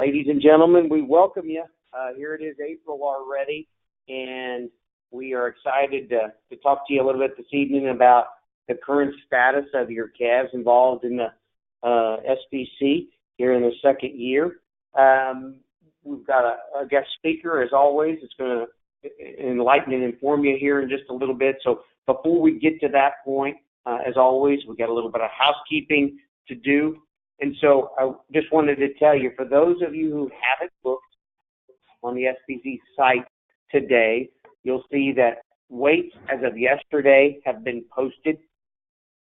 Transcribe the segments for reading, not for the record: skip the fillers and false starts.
Ladies and gentlemen, we welcome you. Here it is, April already, and we are excited to talk to you a little bit this evening about the current status of your calves involved in the SPC here in the second year. We've got a guest speaker, as always. It's going to enlighten and inform you here in just a little bit. So before we get to that point, as always, we've got a little bit of housekeeping to do. And so I just wanted to tell you, for those of you who haven't looked on the SPC site today, you'll see that weights as of yesterday have been posted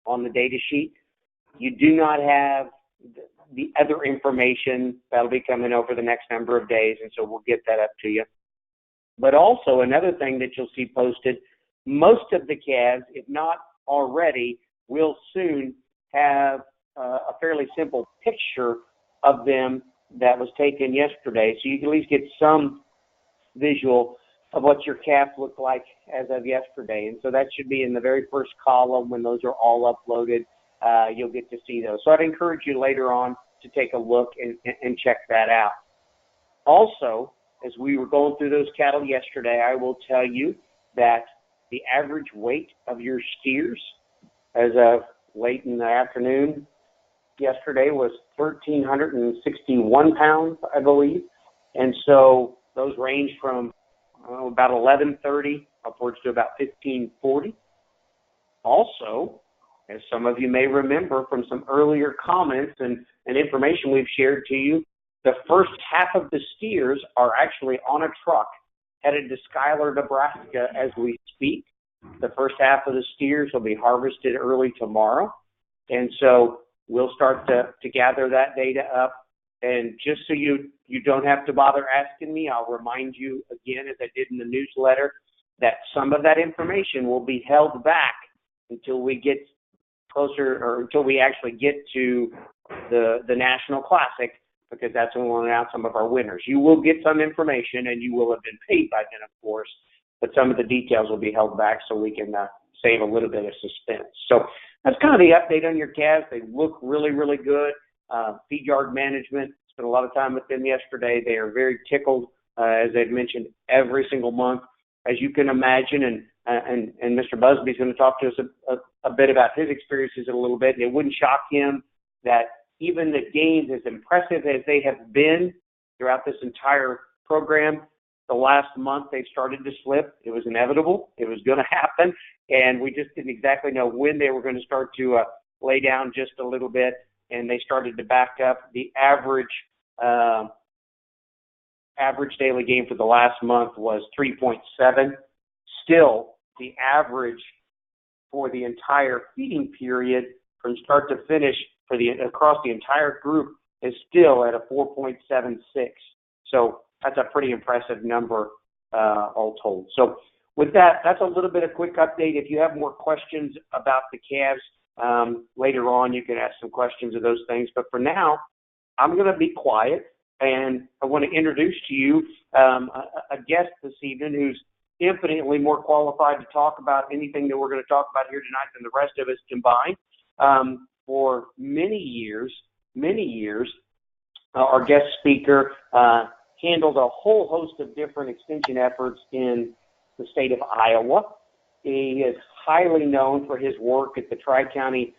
on the data sheet. You do not have the other information that'll be coming over the next number of days, and so we'll get that up to you. But also another thing that you'll see posted, most of the calves, if not already, will soon have a fairly simple picture of them that was taken yesterday, so you can at least get some visual of what your calf looked like as of yesterday. And so that should be in the very first column. When those are all uploaded, you'll get to see those. So I'd encourage you later on to take a look and check that out. Also, as we were going through those cattle yesterday, I will tell you that the average weight of your steers as of late in the afternoon yesterday was 1,361 pounds, I believe. And so those range from about 1130 upwards to about 1540. Also, as some of you may remember from some earlier comments and information we've shared to you, the first half of the steers are actually on a truck headed to Schuyler, Nebraska as we speak. The first half of the steers will be harvested early tomorrow. And so we'll start to gather that data up. And just so you don't have to bother asking me, I'll remind you again, as I did in the newsletter, that some of that information will be held back until we get closer, or until we actually get to the National Classic, because that's when we'll announce some of our winners. You will get some information, and you will have been paid by then, of course, but some of the details will be held back so we can save a little bit of suspense. So that's kind of the update on your calves. They look really, really good. Feed yard management, spent a lot of time with them yesterday. They are very tickled, as I've mentioned, every single month. As you can imagine, and Mr. Busby is going to talk to us a bit about his experiences in a little bit. And it wouldn't shock him that even the gains, as impressive as they have been throughout this entire program, the last month they started to slip. It was inevitable. It was going to happen. And we just didn't exactly know when they were going to start to lay down just a little bit. And they started to back up. The average daily gain for the last month was 3.7. Still, the average for the entire feeding period from start to finish across the entire group is still at a 4.76. So that's a pretty impressive number all told. So with that, that's a little bit of quick update. If you have more questions about the calves, later on you can ask some questions of those things. But for now, I'm going to be quiet, and I want to introduce to you a guest this evening who's infinitely more qualified to talk about anything that we're going to talk about here tonight than the rest of us combined. For many years, our guest speaker handled a whole host of different extension efforts in the state of Iowa. He is highly known for his work at the Tri-County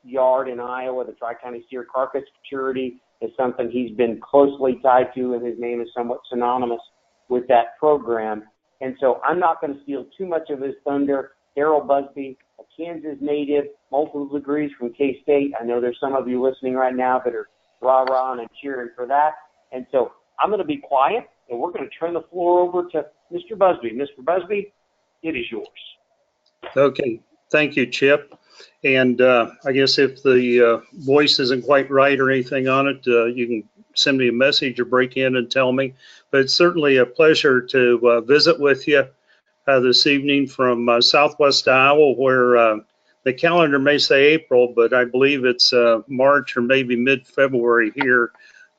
yard in Iowa. The Tri-County Steer Carcass Futurity is something he's been closely tied to, and his name is somewhat synonymous with that program. And so I'm not going to steal too much of his thunder. Darrell Busby, a Kansas native, multiple degrees from K-State. I know there's some of you listening right now that are rah-rahing and cheering for that. And so I'm going to be quiet, and we're going to turn the floor over to Mr. Busby. Mr. Busby, it is yours. Okay. Thank you, Chip. And I guess if the voice isn't quite right or anything on it, you can send me a message or break in and tell me. But it's certainly a pleasure to visit with you this evening from Southwest Iowa, where the calendar may say April, but I believe it's March or maybe mid-February here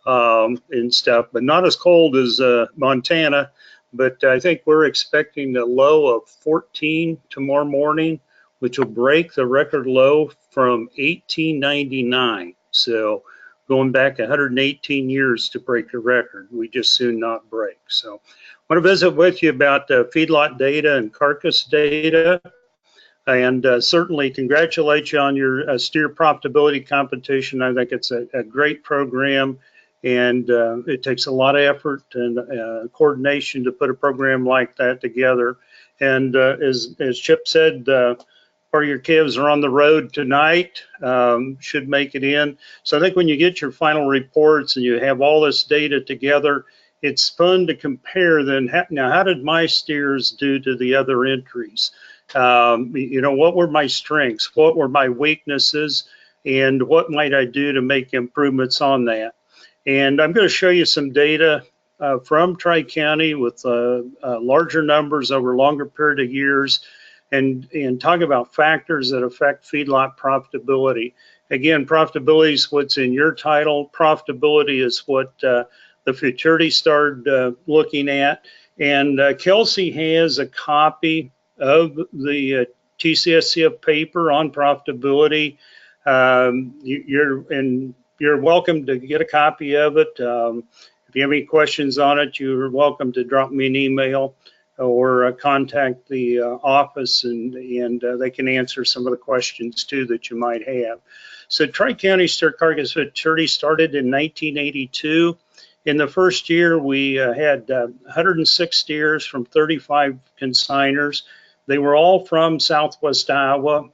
and stuff, but not as cold as Montana. But I think we're expecting a low of 14 tomorrow morning, which will break the record low from 1899. So going back 118 years to break a record. We just soon not break. So I want to visit with you about feedlot data and carcass data, and certainly congratulate you on your steer profitability competition. I think it's a great program, and it takes a lot of effort and coordination to put a program like that together. And as Chip said, part of your calves are on the road tonight, should make it in. So I think when you get your final reports and you have all this data together, it's fun to compare then. Now, how did my steers do to the other entries? You know, what were my strengths? What were my weaknesses? And what might I do to make improvements on that? And I'm going to show you some data from Tri-County with larger numbers over a longer period of years, and talk about factors that affect feedlot profitability. Again, profitability is what's in your title. Profitability is what the Futurity started looking at. And Kelsey has a copy of the TCSCF paper on profitability. You're welcome to get a copy of it. If you have any questions on it, you're welcome to drop me an email or contact the office, and they can answer some of the questions too that you might have. So Tri-County Steer Carcass Futurity started in 1982. In the first year, we had 106 steers from 35 consigners. They were all from Southwest Iowa.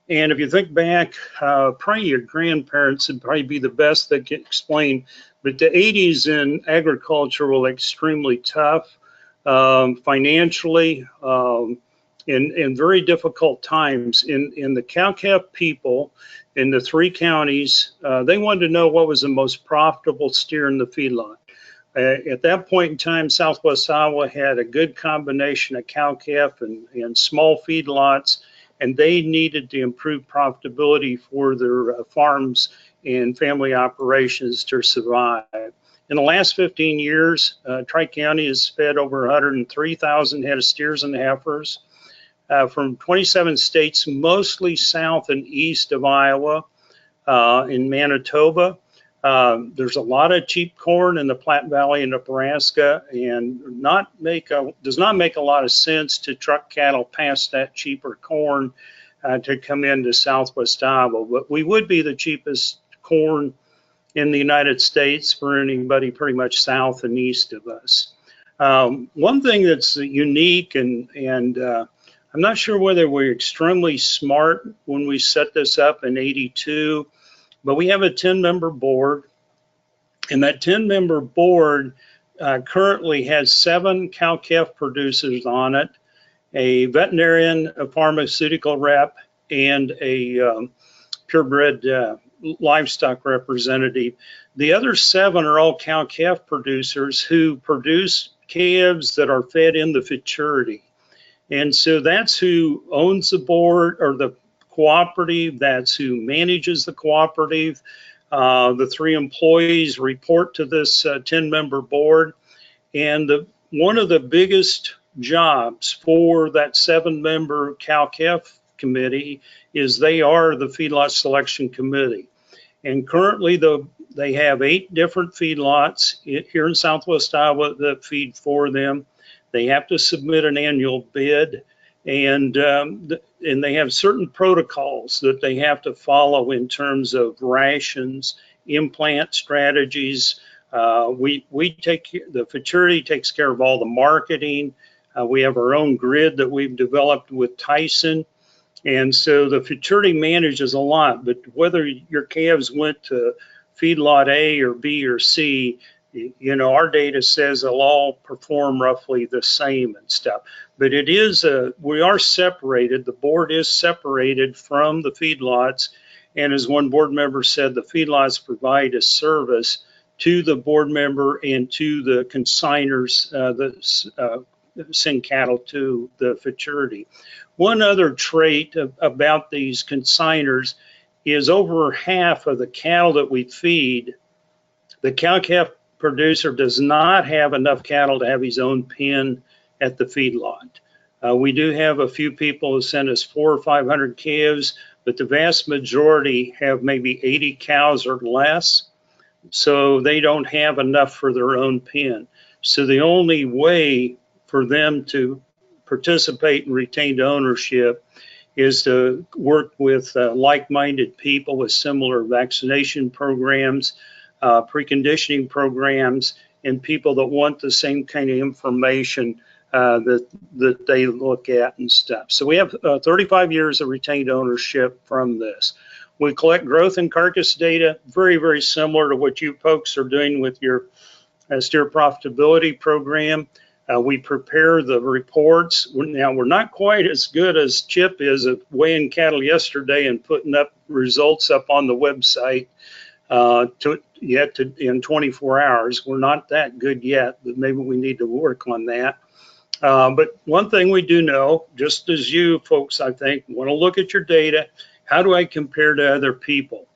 And if you think back, probably your grandparents would probably be the best that can explain, but the 80s in agriculture were extremely tough. Financially, in very difficult times. In the cow-calf people in the 3 counties, they wanted to know what was the most profitable steer in the feedlot. At that point in time, Southwest Iowa had a good combination of cow-calf and small feedlots, and they needed to improve profitability for their farms and family operations to survive. In the last 15 years, Tri-County has fed over 103,000 head of steers and heifers from 27 states, mostly south and east of Iowa. In Manitoba, there's a lot of cheap corn in the Platte Valley in Nebraska, and does not make a lot of sense to truck cattle past that cheaper corn to come into Southwest Iowa. But we would be the cheapest corn in the United States for anybody pretty much south and east of us. One thing that's unique, and I'm not sure whether we're extremely smart when we set this up in '82, but we have a 10-member board, and that 10-member board currently has 7 cow-calf producers on it, a veterinarian, a pharmaceutical rep, and a purebred livestock representative. The other 7 are all cow-calf producers who produce calves that are fed in the futurity. And so that's who owns the board or the cooperative, that's who manages the cooperative. The 3 employees report to this 10-member board. And one of the biggest jobs for that 7-member cow-calf committee is they are the feedlot selection committee. And currently they have 8 different feedlots here in Southwest Iowa that feed for them. They have to submit an annual bid, and they have certain protocols that they have to follow in terms of rations, implant strategies. The Futurity takes care of all the marketing. We have our own grid that we've developed with Tyson. And so the Futurity manages a lot, but whether your calves went to feedlot A or B or C, you know, our data says they'll all perform roughly the same and stuff. But we are separated. The board is separated from the feedlots. And as one board member said, the feedlots provide a service to the board member and to the consigners that send cattle to the Futurity. One other trait about these consigners is over half of the cattle that we feed, the cow-calf producer does not have enough cattle to have his own pen at the feedlot. We do have a few people who send us 400 or 500 calves, but the vast majority have maybe 80 cows or less. so they don't have enough for their own pen. So the only way for them to participate in retained ownership is to work with like-minded people with similar vaccination programs, preconditioning programs, and people that want the same kind of information that they look at and stuff. So we have 35 years of retained ownership from this. We collect growth and carcass data, very, very similar to what you folks are doing with your steer profitability program. We prepare the reports. Now, we're not quite as good as Chip is at weighing cattle yesterday and putting up results up on the website in 24 hours. We're not that good yet, but maybe we need to work on that. But one thing we do know, just as you folks, I think, want to look at your data, how do I compare to other people?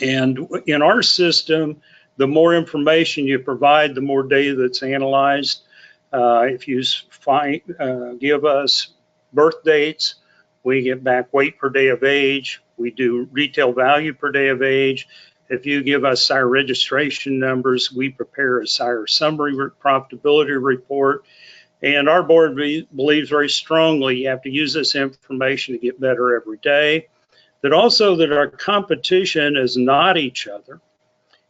And in our system, the more information you provide, the more data that's analyzed. If you give us birth dates, we get back weight per day of age. We do retail value per day of age. If you give us sire registration numbers, we prepare a sire summary profitability report. And our board believes very strongly you have to use this information to get better every day. That also that our competition is not each other.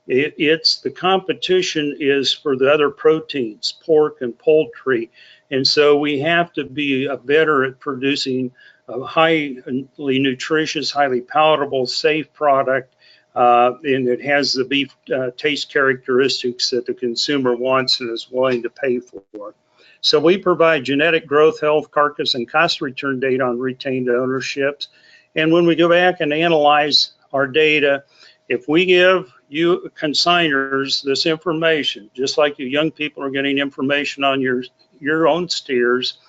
It's the competition is for the other proteins, pork and poultry. And so we have to be better at producing a highly nutritious, highly palatable, safe product. And it has the beef taste characteristics that the consumer wants and is willing to pay for. So we provide genetic growth, health, carcass, and cost return data on retained ownerships. And when we go back and analyze our data, if we give you consigners this information, just like you young people are getting information on your own steers,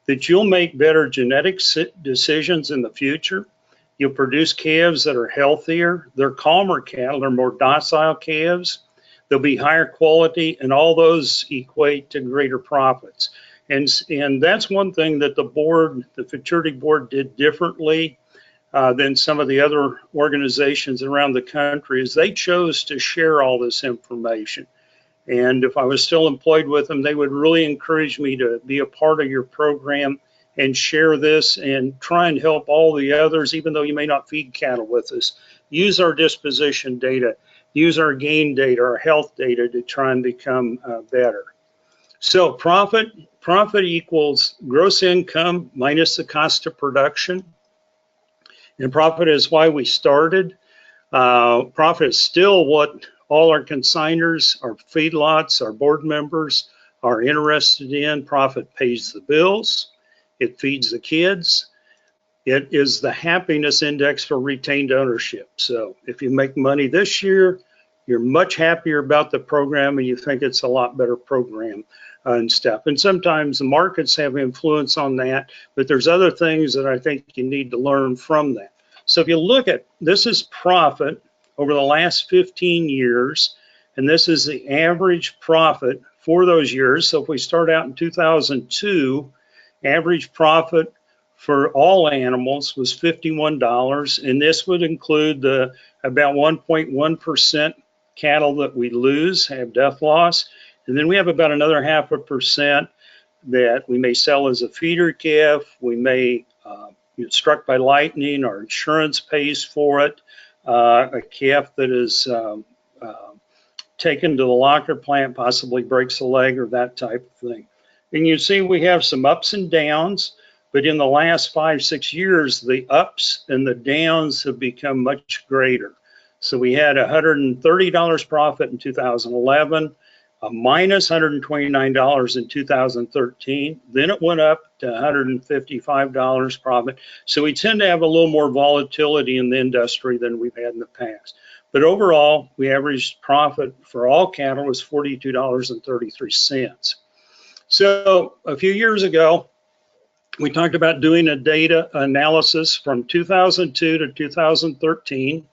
that you'll make better genetic decisions in the future. You'll produce calves that are healthier. They're calmer cattle. They're more docile calves. They'll be higher quality, and all those equate to greater profits. And that's one thing that the board, the Futurity board, did differently than some of the other organizations around the country, is they chose to share all this information. And if I was still employed with them, they would really encourage me to be a part of your program and share this and try and help all the others, even though you may not feed cattle with us. Use our disposition data, use our gain data, our health data to try and become better. So profit equals gross income minus the cost of production. And profit is why we started. Profit is still what all our consigners, our feedlots, our board members are interested in. Profit pays the bills. It feeds the kids. It is the happiness index for retained ownership. So if you make money this year, you're much happier about the program and you think it's a lot better program and stuff. And sometimes the markets have influence on that, but there's other things that I think you need to learn from that. So if you look at, this is profit over the last 15 years, and this is the average profit for those years. So if we start out in 2002, average profit for all animals was $51, and this would include the about 1.1% cattle that we lose, have death loss, and then we have about another 0.5% that we may sell as a feeder calf. We may get struck by lightning, our insurance pays for it, a calf that is taken to the locker plant possibly breaks a leg or that type of thing. And you see we have some ups and downs, but in the last 5-6 years, the ups and the downs have become much greater. So we had $130 profit in 2011, a minus $129 in 2013. Then it went up to $155 profit. So we tend to have a little more volatility in the industry than we've had in the past. But overall, we averaged profit for all cattle was $42.33. So a few years ago, we talked about doing a data analysis from 2002 to 2013.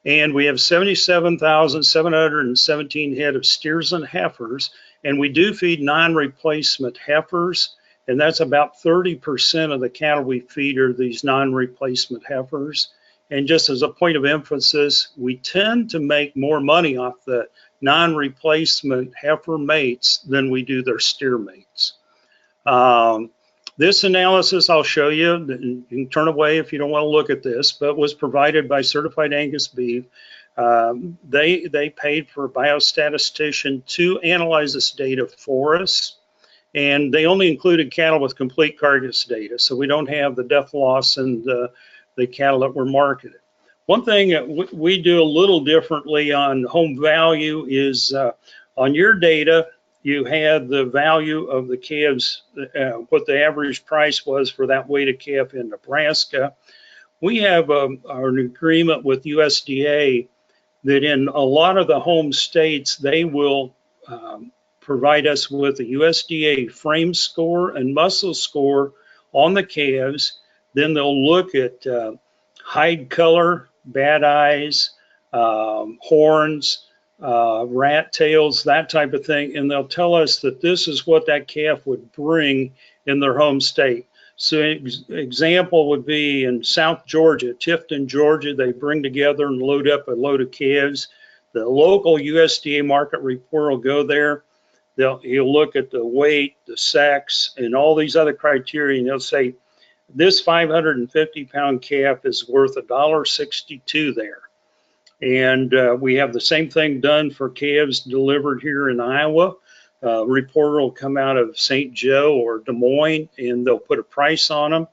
And we have 77,717 head of steers and heifers, and we do feed non-replacement heifers, and that's about 30% of the cattle we feed are these non-replacement heifers. And just as a point of emphasis, we tend to make more money off the non-replacement heifer mates than we do their steer mates. This analysis I'll show you, you can turn away if you don't want to look at this, but was provided by Certified Angus Beef. They paid for a biostatistician to analyze this data for us, and they only included cattle with complete carcass data, so we don't have the death loss and the cattle that were marketed. One thing that we do a little differently on home value is on your data, you had the value of the calves, what the average price was for that weighted calf in Nebraska. We have an agreement with USDA that in a lot of the home states, they will provide us with a USDA frame score and muscle score on the calves. Then they'll look at hide color, bad eyes, horns, rat tails, that type of thing, and they'll tell us that this is what that calf would bring in their home state. So an example would be in South Georgia, Tifton, Georgia, they bring together and load up a load of calves. The local USDA market report will go there. He'll look at the weight, the sex, and all these other criteria, and they'll say, this 550-pound calf is worth $1.62 there. And we have the same thing done for calves delivered here in Iowa. Reporter will come out of St. Joe or Des Moines, and they'll put a price on them.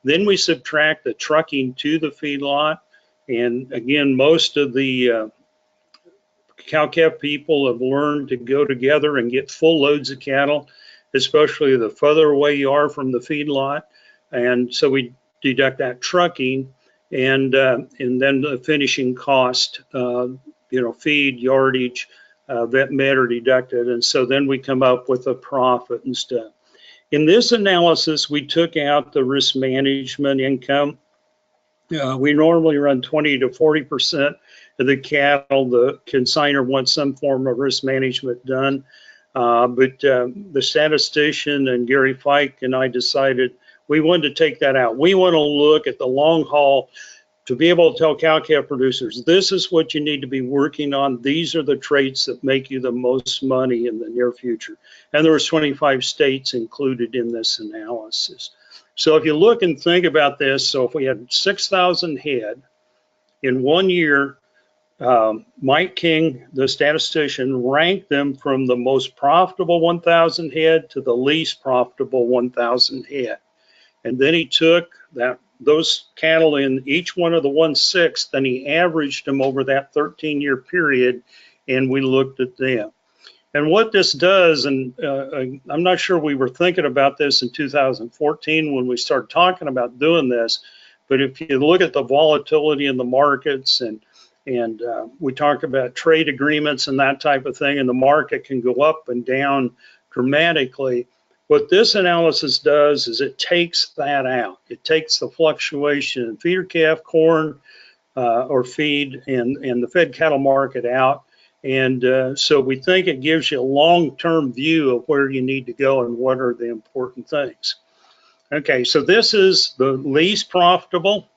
Then we subtract the trucking to the feedlot. And again, most of the cow-calf people have learned to go together and get full loads of cattle, especially the further away you are from the feedlot. And so we deduct that trucking, and then the finishing cost, feed, yardage, vet med are deducted, and so then we come up with a profit and stuff. In this analysis, we took out the risk management income. We normally run 20 to 40% of the cattle. The consignor wants some form of risk management done, but the statistician and Gary Fike and I decided we wanted to take that out. We want to look at the long haul to be able to tell cow-calf producers, this is what you need to be working on. These are the traits that make you the most money in the near future. And there was 25 states included in this analysis. So if you look and think about this, so if we had 6,000 head in 1 year, Mike King, the statistician, ranked them from the most profitable 1,000 head to the least profitable 1,000 head. And then he took those cattle in each one of the 1/6, and he averaged them over that 13-year period, and we looked at them. And what this does, and I'm not sure we were thinking about this in 2014 when we started talking about doing this, but if you look at the volatility in the markets, and we talk about trade agreements and that type of thing, and the market can go up and down dramatically. What this analysis does is it takes that out. It takes the fluctuation in feeder calf, corn, or feed, and the fed cattle market out. And so we think it gives you a long-term view of where you need to go and what are the important things. Okay, so this is the least profitable,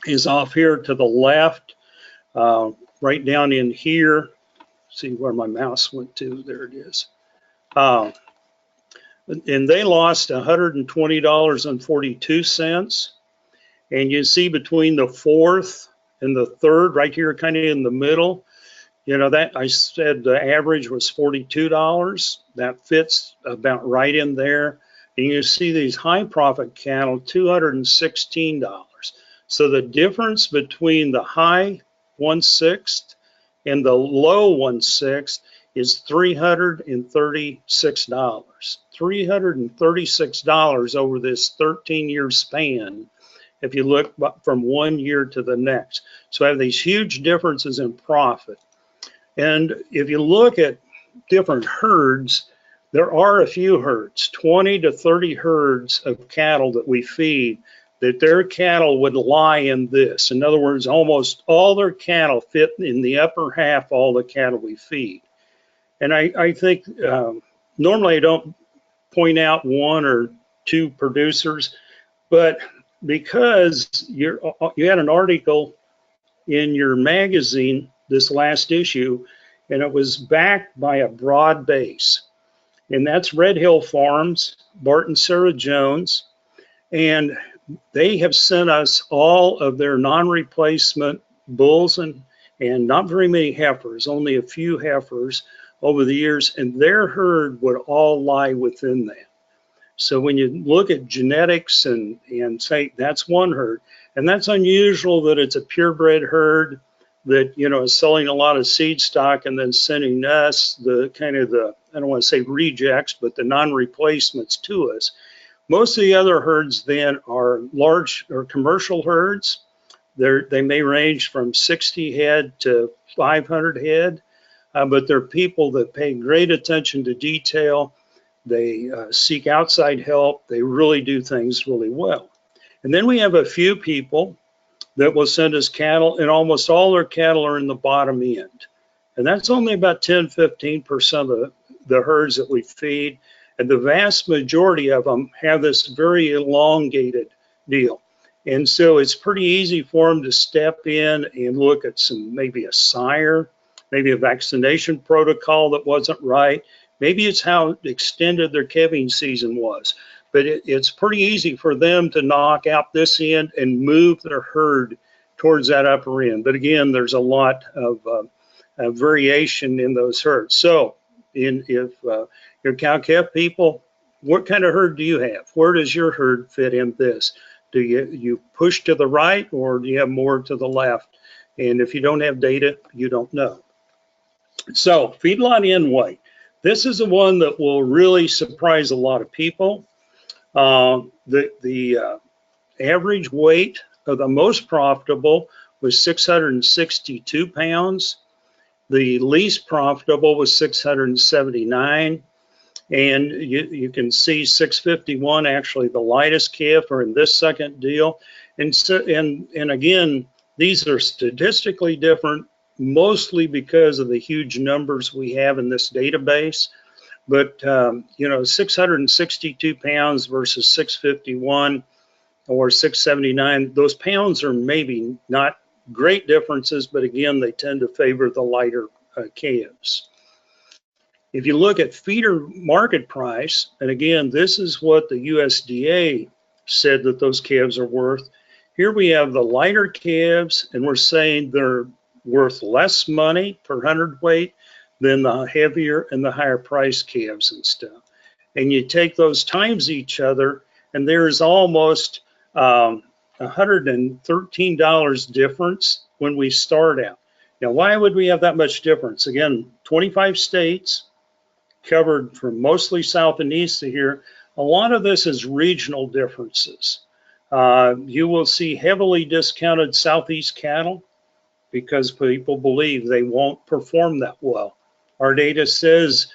is off here to the left, right down in here. See where my mouse went to, there it is. And they lost $120.42. And you see between the fourth and the third, right here, kind of in the middle, that I said the average was $42. That fits about right in there. And you see these high profit cattle, $216. So the difference between the high 1/6 and the low 1/6 is $336. $336 over this 13-year span, if you look from 1 year to the next. So I have these huge differences in profit. And if you look at different herds, there are a few herds, 20 to 30 herds of cattle that we feed, that their cattle would lie in this. In other words, almost all their cattle fit in the upper half, all the cattle we feed. And I think normally I don't point out one or two producers, but because you had an article in your magazine this last issue, and it was backed by a broad base, and that's Red Hill Farms, Bart and Sarah Jones, and they have sent us all of their non-replacement bulls and not very many heifers, only a few heifers over the years, and their herd would all lie within that. So when you look at genetics and say that's one herd, and that's unusual that it's a purebred herd that, you know, is selling a lot of seed stock and then sending us the kind of the, I don't want to say rejects, but the non-replacements to us. Most of the other herds then are large or commercial herds. They may range from 60 head to 500 head, but they're people that pay great attention to detail. They seek outside help. They really do things really well. And then we have a few people that will send us cattle, and almost all their cattle are in the bottom end. And that's only about 10–15% of the herds that we feed. And the vast majority of them have this very elongated deal. And so it's pretty easy for them to step in and look at maybe a sire, maybe a vaccination protocol that wasn't right. Maybe it's how extended their calving season was. But it's pretty easy for them to knock out this end and move their herd towards that upper end. But again, there's a lot of variation in those herds. So if you're cow-calf people, what kind of herd do you have? Where does your herd fit in this? Do you push to the right, or do you have more to the left? And if you don't have data, you don't know. So feedlot end weight. This is the one that will really surprise a lot of people. The average weight of the most profitable was 662 pounds. The least profitable was 679. And you can see 651, actually the lightest calf are in this second deal. And so, and again, these are statistically different, mostly because of the huge numbers we have in this database. But, you know, 662 pounds versus 651 or 679, those pounds are maybe not great differences, but again, they tend to favor the lighter calves. If you look at feeder market price, and again, this is what the USDA said that those calves are worth. Here we have the lighter calves, and we're saying they're worth less money per hundredweight than the heavier and the higher price calves and stuff. And you take those times each other, and there's almost $113 difference when we start out. Now, why would we have that much difference? Again, 25 states covered from mostly south and east of here. A lot of this is regional differences. You will see heavily discounted southeast cattle because people believe they won't perform that well. Our data says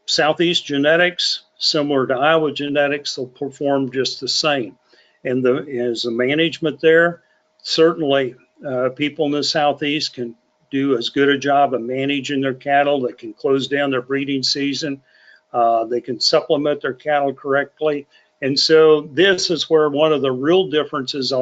southeast genetics, similar to Iowa genetics, will perform just the same. And as a management there, certainly people in the southeast can do as good a job of managing their cattle. They can close down their breeding season. They can supplement their cattle correctly. And so this is where one of the real differences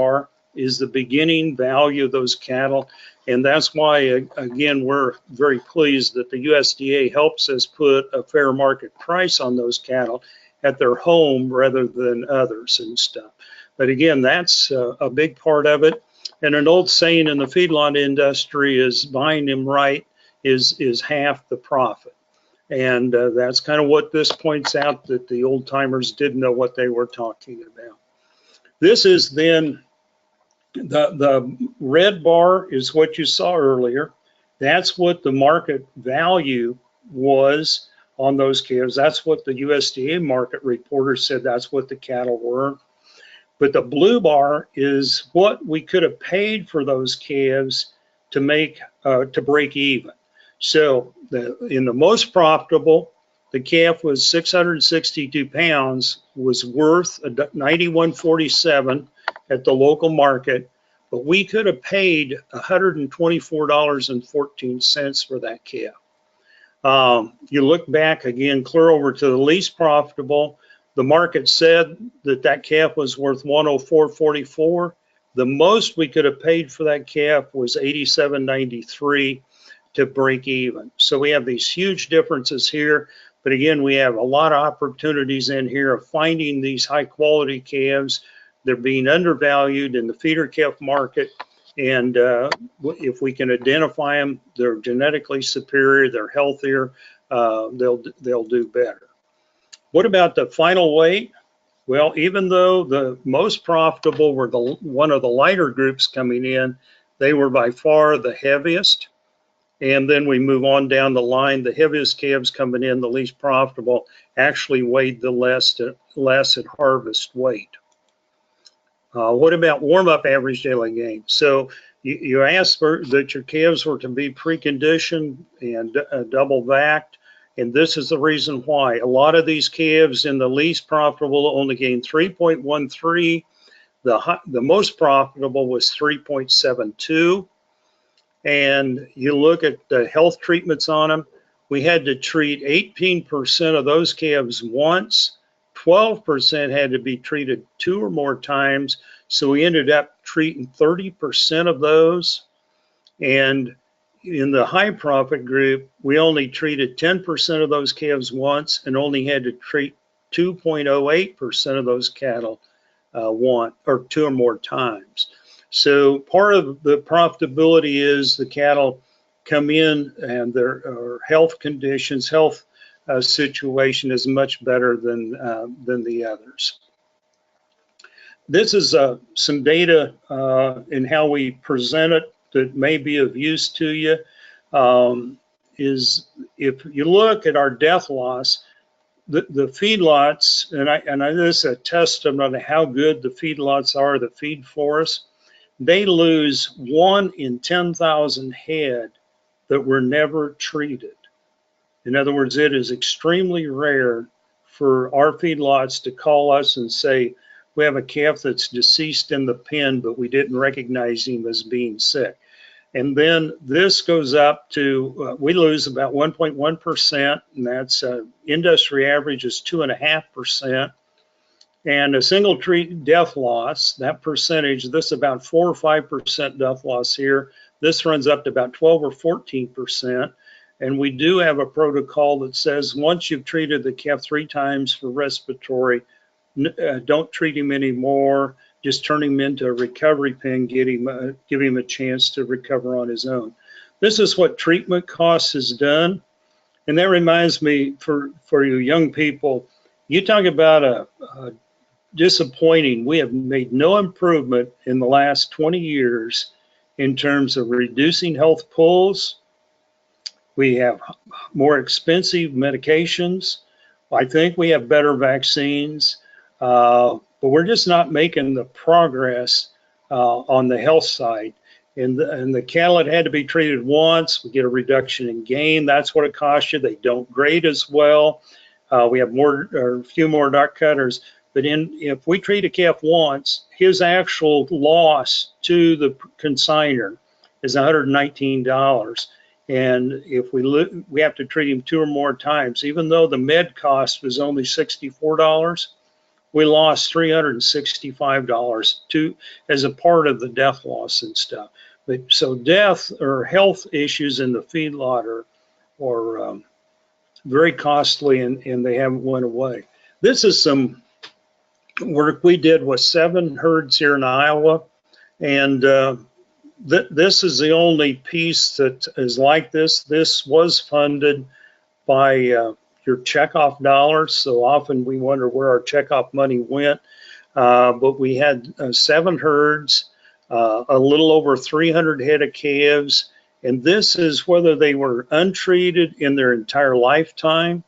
is the beginning value of those cattle. And that's why, again, we're very pleased that the USDA helps us put a fair market price on those cattle at their home rather than others and stuff. But again, that's a big part of it. And an old saying in the feedlot industry is buying them right is half the profit. And that's kind of what this points out, that the old timers didn't know what they were talking about. This is then the red bar is what you saw earlier. That's what the market value was on those calves. That's what the USDA market reporter said that's what the cattle were. But the blue bar is what we could have paid for those calves to make to break even. So in the most profitable, the calf was 662 pounds, was worth $91.47 at the local market, but we could have paid $124.14 for that calf. You look back again, clear over to the least profitable, The market said that that calf was worth 104.44. The most we could have paid for that calf was 87.93 to break even. So we have these huge differences here. But again, we have a lot of opportunities in here of finding these high quality calves. They're being undervalued in the feeder calf market. And if we can identify them, they're genetically superior, they're healthier, they'll do better. What about the final weight? Well, even though the most profitable were one of the lighter groups coming in, they were by far the heaviest. And then we move on down the line. The heaviest calves coming in, the least profitable, actually weighed the less at harvest weight. What about warm-up average daily gain? So you asked that your calves were to be preconditioned and double vacked, and this is the reason why. A lot of these calves in the least profitable only gained 3.13. The most profitable was 3.72. And you look at the health treatments on them, we had to treat 18% of those calves once, 12% had to be treated 2 or more times. So we ended up treating 30% of those. And in the high profit group, we only treated 10% of those calves once and only had to treat 2.08% of those cattle 2 or more times. So part of the profitability is the cattle come in and their health conditions, health situation is much better than the others. This is some data in how we present it that may be of use to you. Is if you look at our death loss, the feedlots, and this is a testament to how good the feedlots are that feed for us. They lose 1 in 10,000 head that were never treated. In other words, it is extremely rare for our feedlots to call us and say, we have a calf that's deceased in the pen, but we didn't recognize him as being sick. And then this goes up to, we lose about 1.1%, and that's industry average is 2.5%. And a single treat death loss, that percentage, this is about 4 or 5% death loss here. This runs up to about 12 or 14%. And we do have a protocol that says once you've treated the calf 3 times for respiratory, don't treat him anymore. Just turn him into a recovery pen, give him a chance to recover on his own. This is what treatment costs has done. And that reminds me, for you young people, you talk about a disappointing. We have made no improvement in the last 20 years in terms of reducing health pulls. We have more expensive medications. I think we have better vaccines, but we're just not making the progress on the health side. And the cattle that had to be treated once, we get a reduction in gain. That's what it costs you. They don't grade as well. We have a few more dark cutters. But if we treat a calf once, his actual loss to the consignor is $119. And if we have to treat him 2 or more times, even though the med cost was only $64, we lost $365 as a part of the death loss and stuff. But so death or health issues in the feedlot are very costly, and they haven't went away. This is some work we did with 7 herds here in Iowa, and this is the only piece that is like this. This was funded by your checkoff dollars, so often we wonder where our checkoff money went, but we had 7 herds, a little over 300 head of calves, and this is whether they were untreated in their entire lifetime,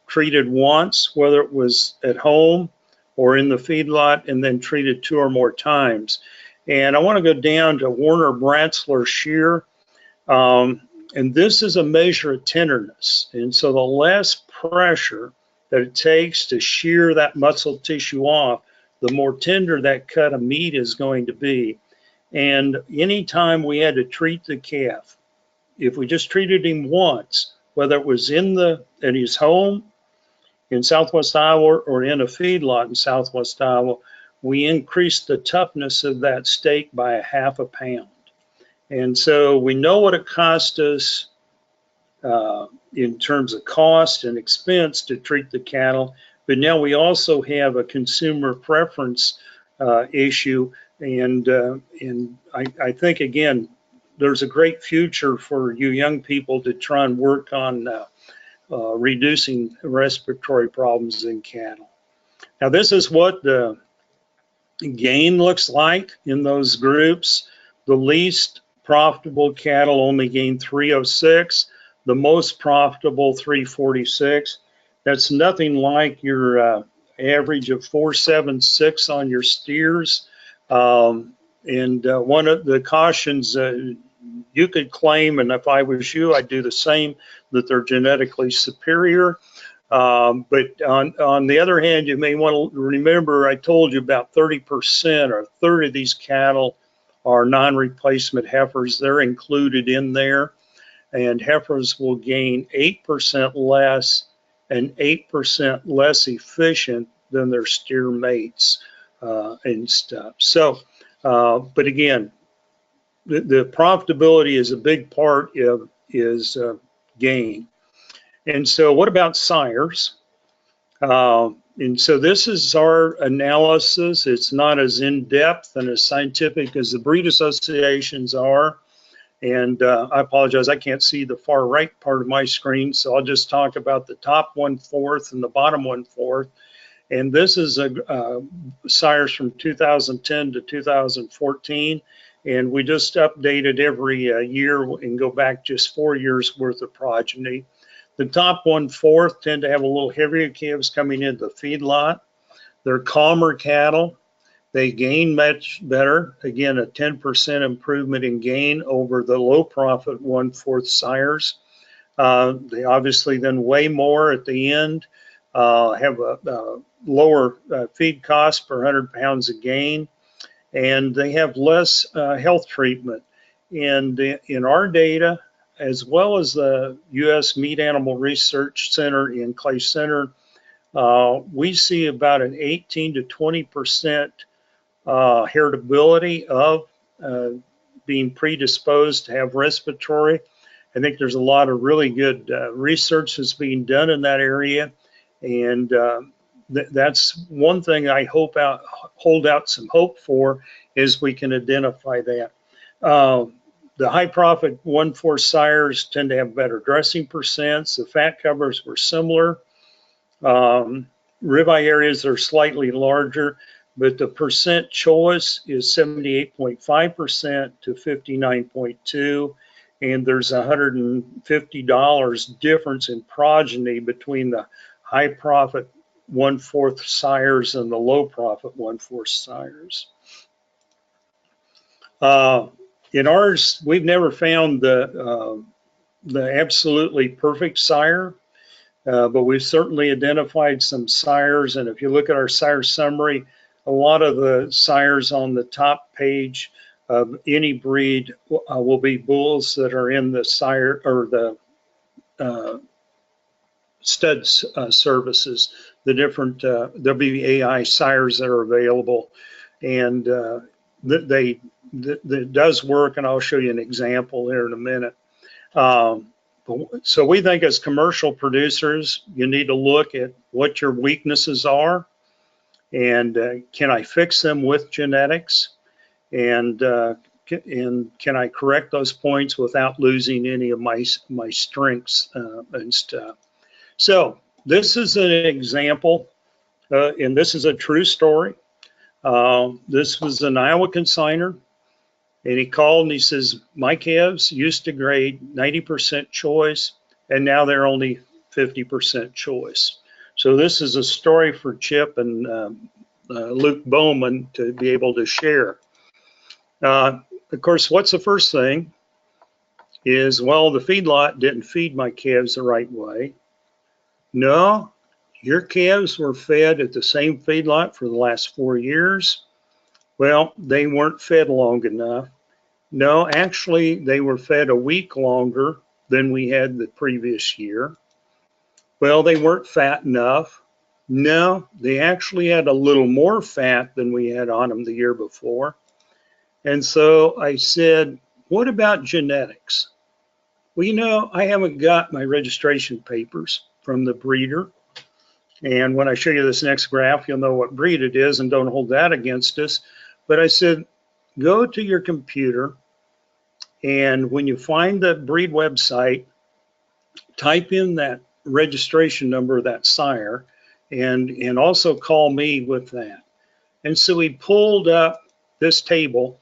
treated once, whether it was at home or in the feedlot, and then treated 2 or more times. And I want to go down to Warner Bratzler shear. And this is a measure of tenderness. And so the less pressure that it takes to shear that muscle tissue off, the more tender that cut of meat is going to be. And anytime we had to treat the calf, if we just treated him once, whether it was at his home, in Southwest Iowa or in a feedlot in Southwest Iowa, we increase the toughness of that steak by a half a pound. And so we know what it cost us in terms of cost and expense to treat the cattle, but now we also have a consumer preference issue, and I think, again, there's a great future for you young people to try and work on reducing respiratory problems in cattle. Now, this is what the gain looks like in those groups. The least profitable cattle only gain 306, the most profitable 346. That's nothing like your average of 476 on your steers. And one of the cautions you could claim, and if I was you, I'd do the same, that they're genetically superior. But on the other hand, you may want to remember I told you about 30% or a third of these cattle are non-replacement heifers. They're included in there, and heifers will gain 8% less and 8% less efficient than their steer mates and stuff. So, but again, the profitability is a big part of gain. And so what about sires? And so this is our analysis. It's not as in-depth and as scientific as the breed associations are. And I apologize, I can't see the far right part of my screen, so I'll just talk about the top 1/4 and the bottom 1/4. And this is sires from 2010 to 2014. And we just updated every year and go back just 4 years worth of progeny. The top 1/4 tend to have a little heavier calves coming into the feedlot. They're calmer cattle. They gain much better. Again, a 10% improvement in gain over the low profit 1/4 sires. They obviously then weigh more at the end, have a lower feed cost per 100 pounds of gain, and they have less health treatment. And in our data, as well as the U.S. Meat Animal Research Center in Clay Center, we see about an 18 to 20% heritability of being predisposed to have respiratory. I think there's a lot of really good research that's being done in that area, and that's one thing I hold out some hope for, is we can identify that. The high profit 1/4 sires tend to have better dressing percents. The fat covers were similar. Ribeye areas are slightly larger, but the percent choice is 78.5% to 59.2%. And there's $150 difference in progeny between the high profit 1/4 sires and the low profit 1/4 sires. In ours, we've never found the absolutely perfect sire, but we've certainly identified some sires. And if you look at our sire summary, a lot of the sires on the top page of any breed will be bulls that are in the sire or the stud services, the different WAI sires that are available. And that does work, and I'll show you an example here in a minute. So we think as commercial producers, you need to look at what your weaknesses are, and can I fix them with genetics, and can I correct those points without losing any of my strengths and stuff. So this is an example, and this is a true story. This was an Iowa consignor, and he called and he says, my calves used to grade 90% choice, and now they're only 50% choice. So this is a story for Chip and Luke Bowman to be able to share. Of course, what's the first thing is, well, the feedlot didn't feed my calves the right way. No, your calves were fed at the same feedlot for the last 4 years. Well, they weren't fed long enough. No, actually, they were fed a week longer than we had the previous year. Well, they weren't fat enough. No, they actually had a little more fat than we had on them the year before. And so I said, what about genetics? Well, you know, I haven't got my registration papers from the breeder. And when I show you this next graph, you'll know what breed it is, and don't hold that against us. But I said, go to your computer, and when you find the breed website, type in that registration number of that sire, and also call me with that. And so he pulled up this table,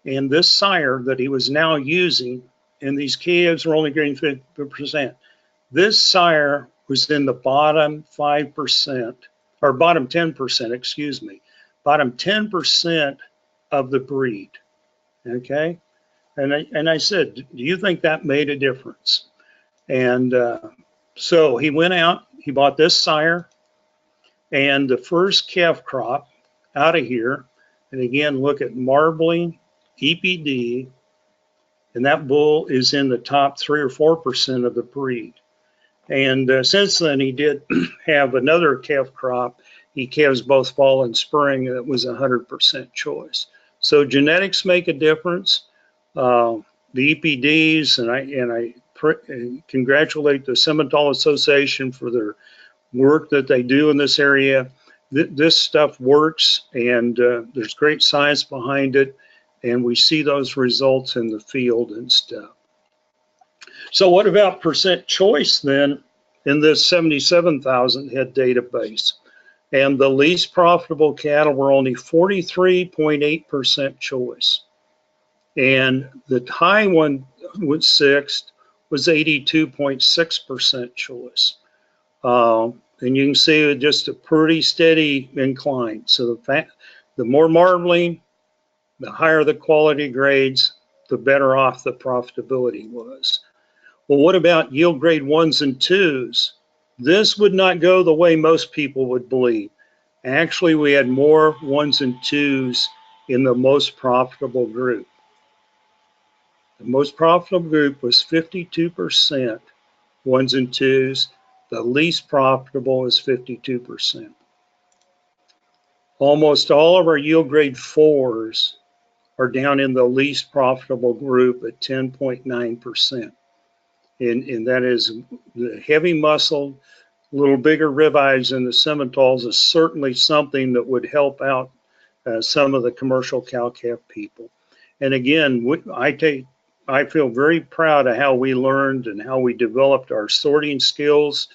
and this sire that he was now using, and these calves were only getting 50%. This sire was in the bottom 5%, or bottom 10%, excuse me, bottom 10% of the breed. Okay. And I said, do you think that made a difference? And so he went out, he bought this sire, and the first calf crop out of here, and again, look at marbling, EPD, and that bull is in the top 3 or 4% of the breed. And since then, he did have another calf crop. He calves both fall and spring, and it was 100% choice. So genetics make a difference. The EPDs, and I congratulate the Simmental Association for their work that they do in this area. This stuff works, and there's great science behind it, and we see those results in the field and stuff. So what about percent choice then in this 77,000 head database? And the least profitable cattle were only 43.8% choice. And the high one was sixth was 82.6% choice. And you can see just a pretty steady incline. So the more marbling, the higher the quality grades, the better off the profitability was. Well, what about yield grade 1s and 2s? This would not go the way most people would believe. Actually, we had more 1s and 2s in the most profitable group. The most profitable group was 52% 1s and 2s. The least profitable is 52%. Almost all of our yield grade 4s are down in the least profitable group at 10.9%. And that is the heavy muscle, little bigger ribeyes in the Simmentals is certainly something that would help out some of the commercial cow-calf people. And again, I feel very proud of how we learned and how we developed our sorting skills,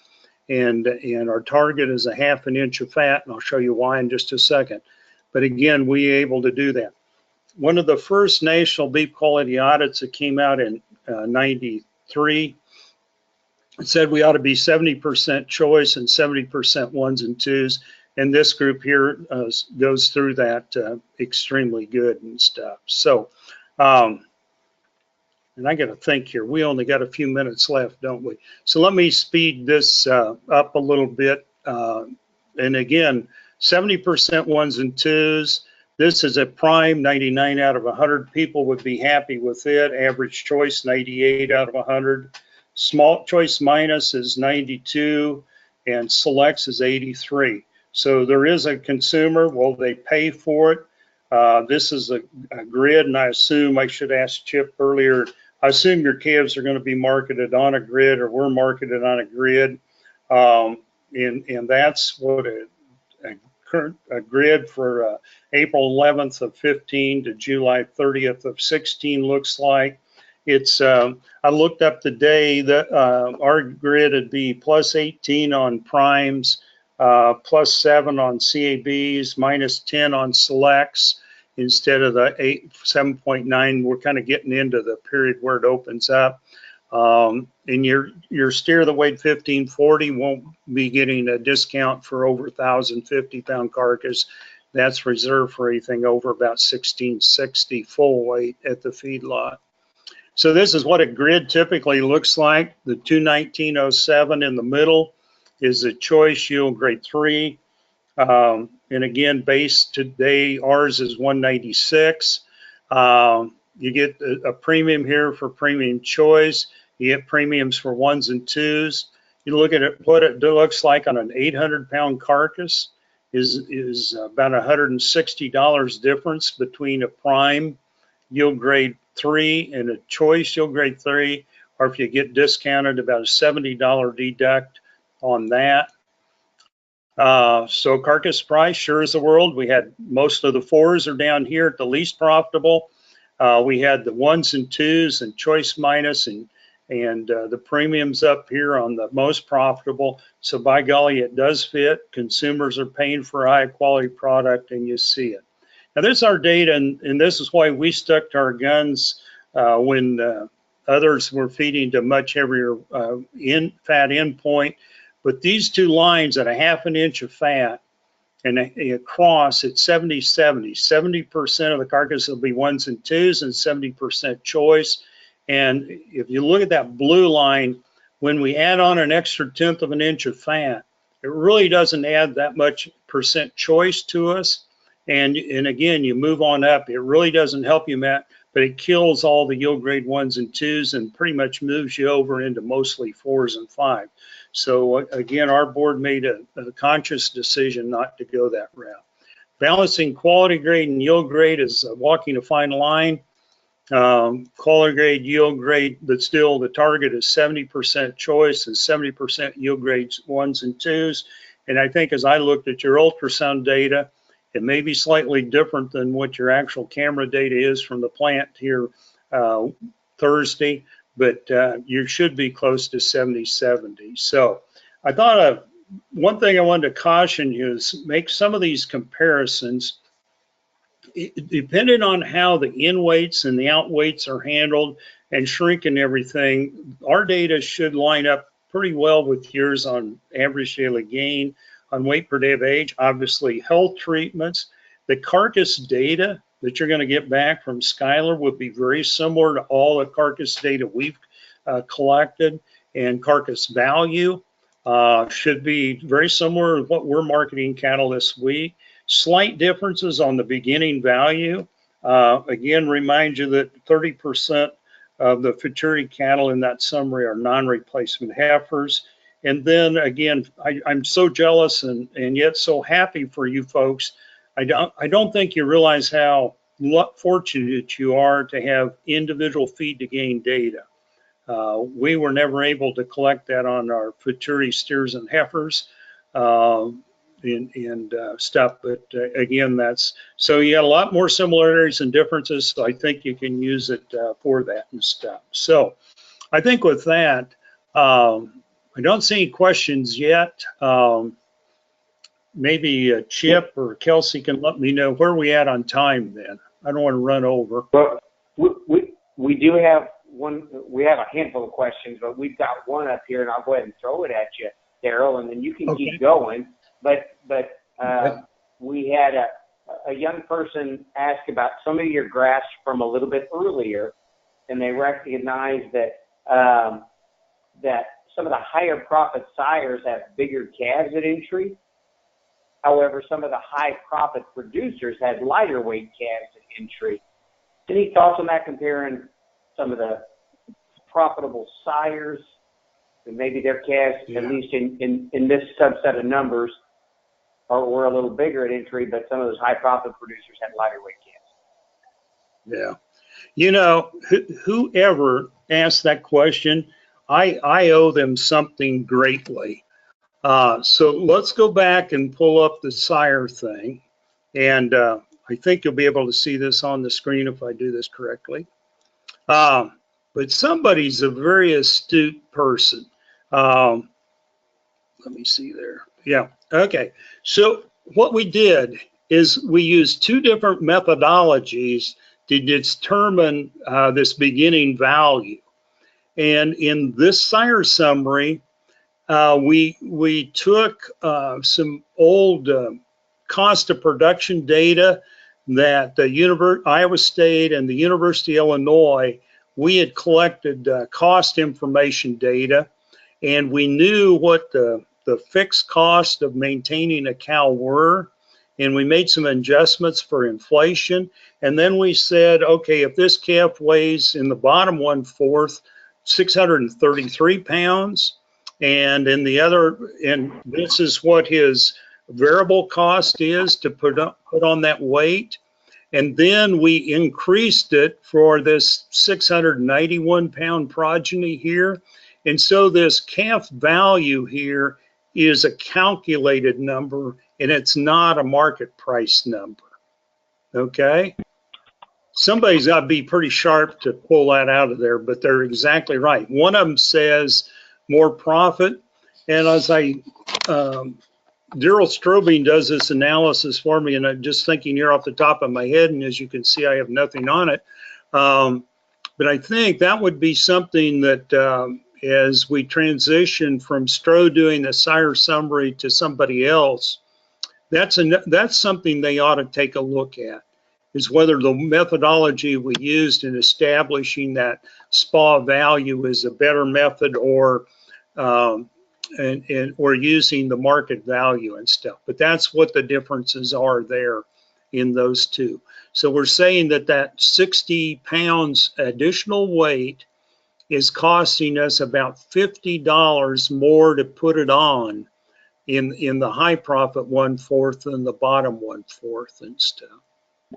and our target is a 1/2 inch of fat, and I'll show you why in just a second. But again, we were able to do that. One of the first national beef quality audits that came out in 93 said we ought to be 70% choice and 70% 1s and 2s. And this group here goes through that extremely good and stuff. So, and I got to think here, we only got a few minutes left, don't we? So let me speed this up a little bit. And again, 70% 1s and 2s. This is a prime, 99 out of 100 people would be happy with it. Average choice, 98 out of 100. Small choice minus is 92, and selects is 83. So there is a consumer, will they pay for it? This is a grid, and I assume, I should ask Chip earlier, I assume your calves are going to be marketed on a grid, or we're marketed on a grid. And that's what a grid for April 11th of 15 to July 30th of 16 looks like. It's I looked up today that our grid would be plus 18 on primes, plus 7 on CABs, minus 10 on selects instead of the 7.9. We're kind of getting into the period where it opens up. And your steer that weighed 1540 won't be getting a discount for over 1,050 pound carcass. That's reserved for anything over about 1660 full weight at the feedlot. So this is what a grid typically looks like. The 21907 in the middle is a choice yield grade 3. And again, base today, ours is 196. You get a premium here for premium choice. You get premiums for 1s and 2s. You look at it, what it looks like on an 800-pound carcass is about $160 difference between a prime yield grade 3 and a choice yield grade 3, or if you get discounted, about a $70 deduct on that. So carcass price, sure as the world. We had most of the 4s are down here at the least profitable. We had the 1s and 2s and choice minus and the premiums up here on the most profitable. So by golly, it does fit. Consumers are paying for a high quality product, and you see it. Now this is our data, and this is why we stuck to our guns when others were feeding to much heavier fat endpoint. But these two lines at a half an inch of fat and across at 70-70, 70% of the carcass will be 1s and 2s and 70% choice. And if you look at that blue line, when we add on an extra 1/10 of an inch of fat, it really doesn't add that much percent choice to us. And again, you move on up, it really doesn't help you, Matt, but it kills all the yield grade 1s and 2s and pretty much moves you over into mostly 4s and 5s. So again, our board made a conscious decision not to go that route. Balancing quality grade and yield grade is walking a fine line. Quality grade, yield grade, but still the target is 70% choice and 70% yield grades 1s and 2s. And I think as I looked at your ultrasound data, it may be slightly different than what your actual camera data is from the plant here Thursday, but you should be close to 70-70. So I thought one thing I wanted to caution you is make some of these comparisons. Depending on how the in weights and the out weights are handled and shrink and everything, our data should line up pretty well with yours on average daily gain, on weight per day of age, obviously health treatments. The carcass data that you're going to get back from Skylar would be very similar to all the carcass data we've collected, and carcass value should be very similar to what we're marketing cattle this week. Slight differences on the beginning value. Again, remind you that 30% of the futurity cattle in that summary are non-replacement heifers. And then again, I'm so jealous and yet so happy for you folks. I don't think you realize how fortunate you are to have individual feed to gain data. We were never able to collect that on our futurity steers and heifers and stuff, but again, that's so you got a lot more similarities and differences, so I think you can use it for that and stuff. So I think with that, I don't see any questions yet. Maybe Chip or Kelsey can let me know where we at on time then. I don't want to run over. Well, we do have one. We have a handful of questions, but we've got one up here, and I'll go ahead and throw it at you, Darrell, and then you can keep going. But we had a young person ask about some of your graphs from a little bit earlier, and they recognized that that some of the higher profit sires have bigger calves at entry. However, some of the high profit producers had lighter weight calves at entry. Any thoughts on that, comparing some of the profitable sires and maybe their calves, at least in this subset of numbers, were a little bigger at entry, but some of those high profit producers had lighter weight calves? Yeah. You know, whoever asked that question, I owe them something greatly. So let's go back and pull up the sire thing. And I think you'll be able to see this on the screen if I do this correctly. But somebody's a very astute person. Let me see there. Yeah, okay. So what we did is we used two different methodologies to determine this beginning value. And in this sire summary, we took some old cost of production data that the Iowa State and the University of Illinois, we had collected cost information data, and we knew what the fixed cost of maintaining a cow were, and we made some adjustments for inflation. And then we said, okay, if this calf weighs in the bottom 1/4, 633 pounds, and in the other, and this is what his variable cost is to put on that weight. And then we increased it for this 691 pound progeny here. And so this calf value here is a calculated number, and it's not a market price number. Okay? Somebody's got to be pretty sharp to pull that out of there, but they're exactly right. One of them says more profit, and as Darrell Strobing does this analysis for me, and I'm just thinking here off the top of my head, and as you can see, I have nothing on it. But I think that would be something that as we transition from Stroh doing the sire summary to somebody else, that's something they ought to take a look at, is whether the methodology we used in establishing that SPA value is a better method, or or using the market value and stuff. But that's what the differences are there in those two. So we're saying that 60 pounds additional weight is costing us about $50 more to put it on in the high profit 1/4 than the bottom 1/4 and stuff.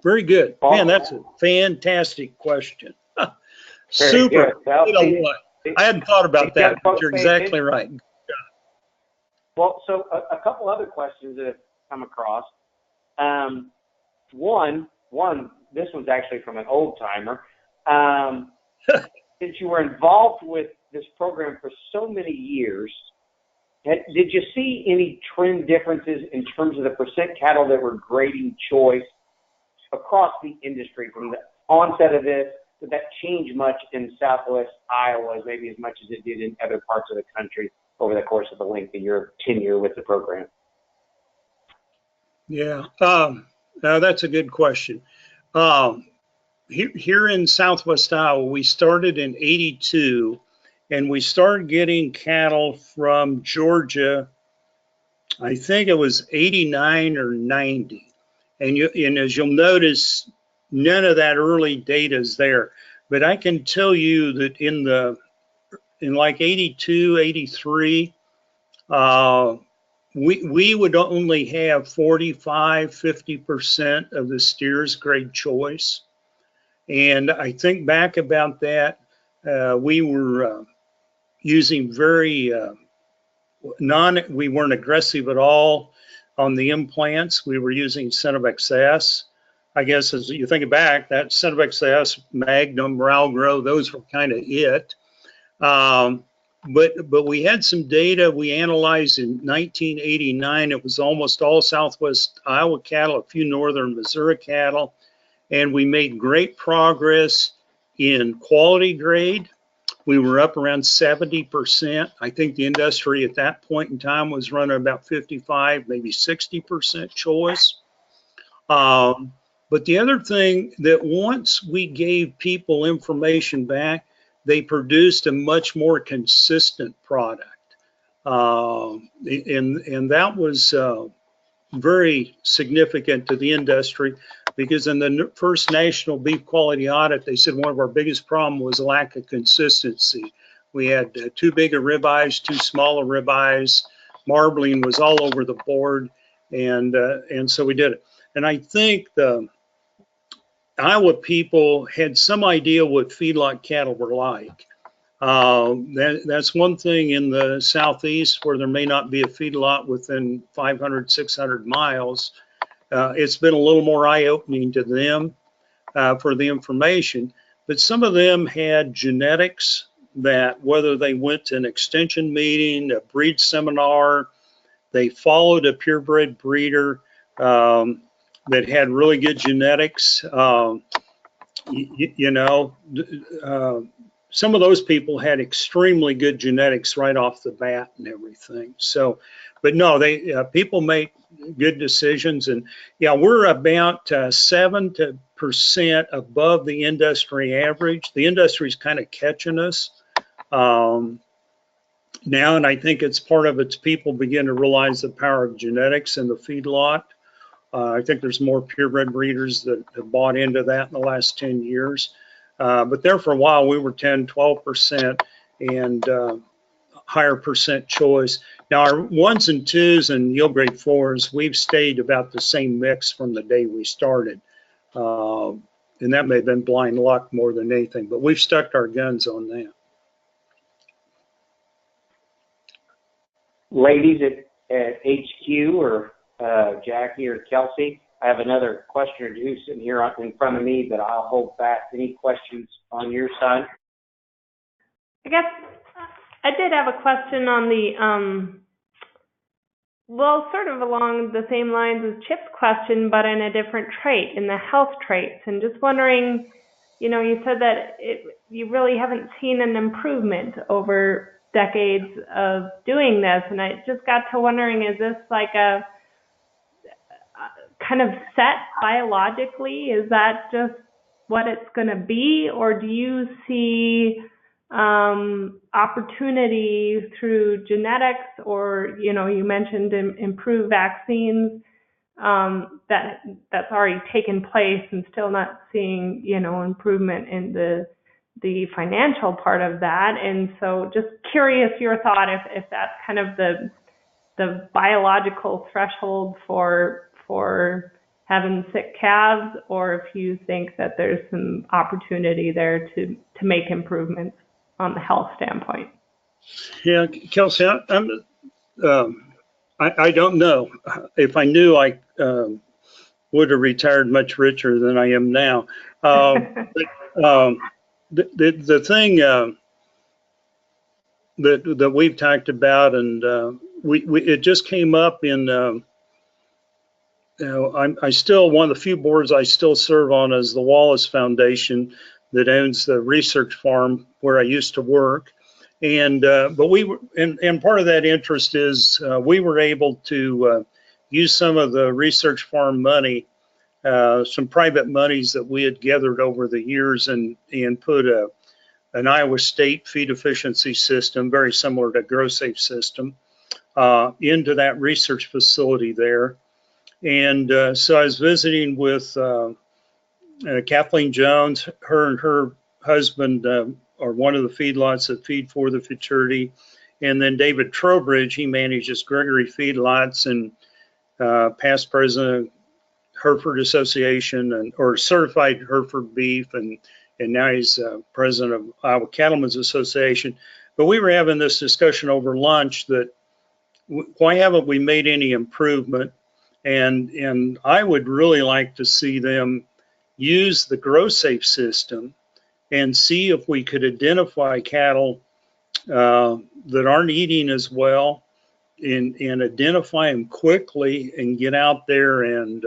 Very good. Man, that's a fantastic question. Super. Well, I hadn't thought about that, but you're exactly right. Well, so a couple other questions that have come across. One, this one's actually from an old timer. Since you were involved with this program for so many years, did you see any trend differences in terms of the percent cattle that were grading choice across the industry from the onset of this? Did that change much in Southwest Iowa, maybe as much as it did in other parts of the country over the course of the length of your tenure with the program? Yeah, that's a good question. Here in Southwest Iowa, we started in '82, and we started getting cattle from Georgia. I think it was '89 or '90, and as you'll notice, none of that early data is there. But I can tell you that in like '82, '83, we would only have 45, 50% of the steers grade choice. And I think back about that, we were using we weren't aggressive at all on the implants. We were using Cenovix S. I guess as you think back, that Cenovix S, Magnum, Ralgro, those were kind of it. But we had some data we analyzed in 1989. It was almost all Southwest Iowa cattle, a few northern Missouri cattle, and we made great progress in quality grade. We were up around 70%. I think the industry at that point in time was running about 55, maybe 60% choice. But the other thing, that once we gave people information back, they produced a much more consistent product. And that was very significant to the industry, because in the first national beef quality audit, they said one of our biggest problems was lack of consistency. We had too big of ribeyes, too small of ribeyes. Marbling was all over the board, and so we did it. And I think the Iowa people had some idea what feedlot cattle were like. That's one thing in the Southeast where there may not be a feedlot within 500, 600 miles. It's been a little more eye-opening to them for the information, but some of them had genetics that, whether they went to an extension meeting, a breed seminar, they followed a purebred breeder that had really good genetics. Some of those people had extremely good genetics right off the bat and everything. So, but no, people make good decisions, and yeah, we're about 7% above the industry average. The industry is kind of catching us now, and I think it's part of it's people begin to realize the power of genetics in the feedlot. I think there's more purebred breeders that have bought into that in the last 10 years. But there for a while, we were 10, 12%. And higher percent choice. Now our 1s and 2s and yield grade 4s, we've stayed about the same mix from the day we started. And that may have been blind luck more than anything, but we've stuck our guns on that. Ladies at HQ or Jackie or Kelsey, I have another question or two sitting here in front of me, but I'll hold back. Any questions on your side? I guess I did have a question on the, well, sort of along the same lines as Chip's question, but in a different trait, in the health traits. And just wondering, you know, you said that you really haven't seen an improvement over decades of doing this. And I just got to wondering, is this like a kind of set biologically? Is that just what it's going to be? Or do you see opportunity through genetics, or, you know, you mentioned improved vaccines, that's already taken place, and still not seeing, you know, improvement in the financial part of that? And so just curious your thought if that's kind of the biological threshold for having sick calves, or if you think that there's some opportunity there to make improvements on the health standpoint. Yeah, Kelsey, I don't know. If I knew, I would have retired much richer than I am now. The thing that we've talked about, and it just came up in, you know, I still, one of the few boards I still serve on is the Wallace Foundation that owns the research farm where I used to work. And but we were, and part of that interest is we were able to use some of the research farm money, some private monies that we had gathered over the years, and put an Iowa State feed efficiency system, very similar to GrowSafe system, into that research facility there. And so I was visiting with Kathleen Jones, her and her husband are one of the feedlots that feed for the Futurity. And then David Trowbridge, he manages Gregory Feedlots and past president Hereford Association, or certified Hereford beef, and now he's president of Iowa Cattlemen's Association. But we were having this discussion over lunch that why haven't we made any improvement? And I would really like to see them use the GrowSafe system and see if we could identify cattle that aren't eating as well, and identify them quickly and get out there and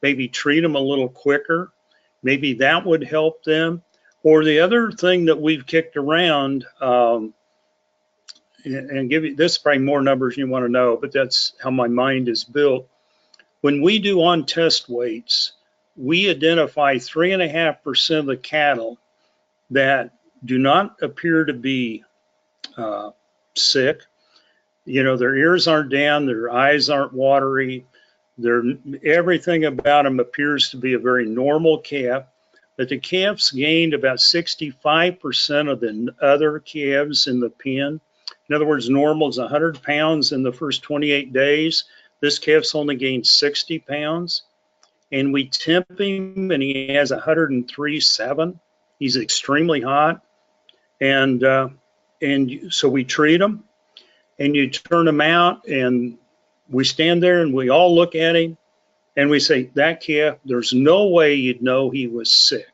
maybe treat them a little quicker. Maybe that would help them. Or the other thing that we've kicked around, and give you this, probably more numbers you want to know, but that's how my mind is built. When we do on test weights, we identify 3.5% of the cattle that do not appear to be sick. You know, their ears aren't down, their eyes aren't watery, everything about them appears to be a very normal calf. But the calves gained about 65% of the other calves in the pen. In other words, normal is 100 pounds in the first 28 days. This calf's only gained 60 pounds. And we temp him, and he has 103.7. He's extremely hot. And so we treat him, and you turn him out, and we stand there and we all look at him and we say, that calf, there's no way you'd know he was sick,